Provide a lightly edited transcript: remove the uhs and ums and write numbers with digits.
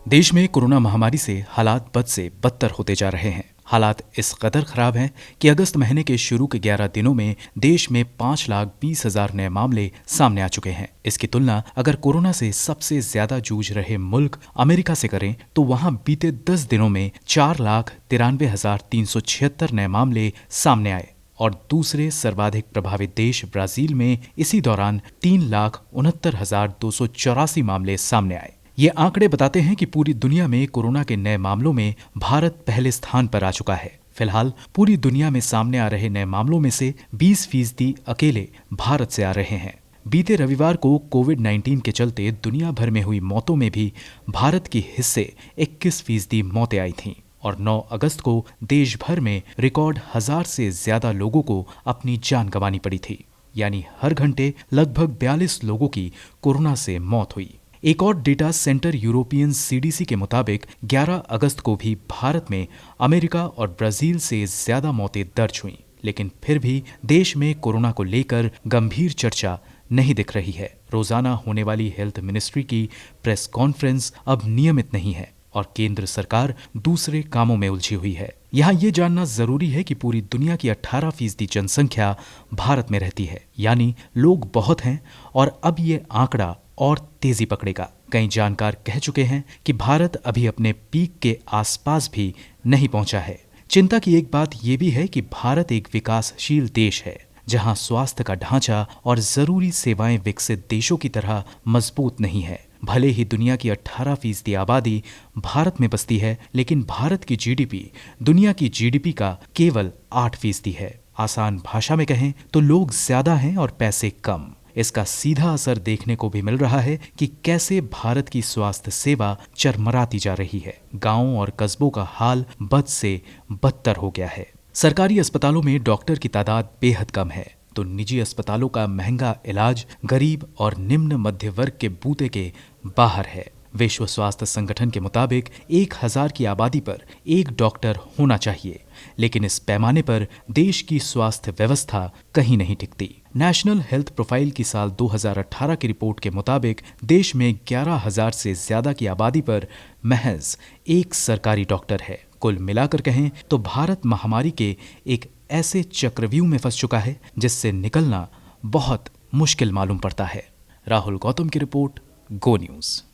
देश में कोरोना महामारी से हालात बद से बदतर होते जा रहे हैं। हालात इस कदर खराब हैं कि अगस्त महीने के शुरू के 11 दिनों में देश में 5,20,000 नए मामले सामने आ चुके हैं। इसकी तुलना अगर कोरोना से सबसे ज्यादा जूझ रहे मुल्क अमेरिका से करें तो वहां बीते 10 दिनों में 4,93,376 नए मामले सामने आए और दूसरे सर्वाधिक प्रभावित देश ब्राजील में इसी दौरान 3,69,284 मामले सामने आए। ये आंकड़े बताते हैं कि पूरी दुनिया में कोरोना के नए मामलों में भारत पहले स्थान पर आ चुका है। फिलहाल पूरी दुनिया में सामने आ रहे नए मामलों में से 20% अकेले भारत से आ रहे हैं। बीते रविवार को कोविड-19 के चलते दुनिया भर में हुई मौतों में भी भारत की हिस्से 21% मौतें आई थीं और 9 अगस्त को देश भर में रिकॉर्ड 1000 से ज्यादा लोगों को अपनी जान गंवानी पड़ी थी। यानी हर घंटे लगभग 42 लोगों की कोरोना से मौत हुई। एक और डेटा सेंटर यूरोपियन सीडीसी के मुताबिक 11 अगस्त को भी भारत में अमेरिका और ब्राजील से ज्यादा मौतें दर्ज हुईं, लेकिन फिर भी देश में कोरोना को लेकर गंभीर चर्चा नहीं दिख रही है। रोजाना होने वाली हेल्थ मिनिस्ट्री की प्रेस कॉन्फ्रेंस अब नियमित नहीं है और केंद्र सरकार दूसरे कामों में उलझी हुई है। यहाँ ये जानना जरूरी है कि पूरी दुनिया की 18% जनसंख्या भारत में रहती है, यानी लोग बहुत हैं और अब ये आंकड़ा और तेजी पकड़ेगा। कई जानकार कह चुके हैं कि भारत अभी अपने पीक के आसपास भी नहीं पहुंचा है। चिंता की एक बात यह भी है कि भारत एक विकासशील देश है, जहां स्वास्थ्य का ढांचा और जरूरी सेवाएं विकसित देशों की तरह मजबूत नहीं है। भले ही दुनिया की 18% आबादी भारत में बसती है, लेकिन भारत की जीडीपी दुनिया की जीडीपी का केवल 8% है। आसान भाषा में कहें तो लोग ज्यादा हैं और पैसे कम। इसका सीधा असर देखने को भी मिल रहा है कि कैसे भारत की स्वास्थ्य सेवा चरमराती जा रही है। गांवों और कस्बों का हाल बद से बदतर हो गया है। सरकारी अस्पतालों में डॉक्टर की तादाद बेहद कम है, तो निजी अस्पतालों का महंगा इलाज गरीब और निम्न मध्य वर्ग के बूते के बाहर है। विश्व स्वास्थ्य संगठन के मुताबिक 1000 की आबादी पर एक डॉक्टर होना चाहिए, लेकिन इस पैमाने पर देश की स्वास्थ्य व्यवस्था कहीं नहीं टिकती। नेशनल हेल्थ प्रोफाइल की साल 2018 की रिपोर्ट के मुताबिक देश में 11,000 से ज्यादा की आबादी पर महज एक सरकारी डॉक्टर है। कुल मिलाकर कहें तो भारत महामारी के एक ऐसे चक्रव्यूह में फंस चुका है जिससे निकलना बहुत मुश्किल मालूम पड़ता है। राहुल गौतम की रिपोर्ट, गो न्यूज।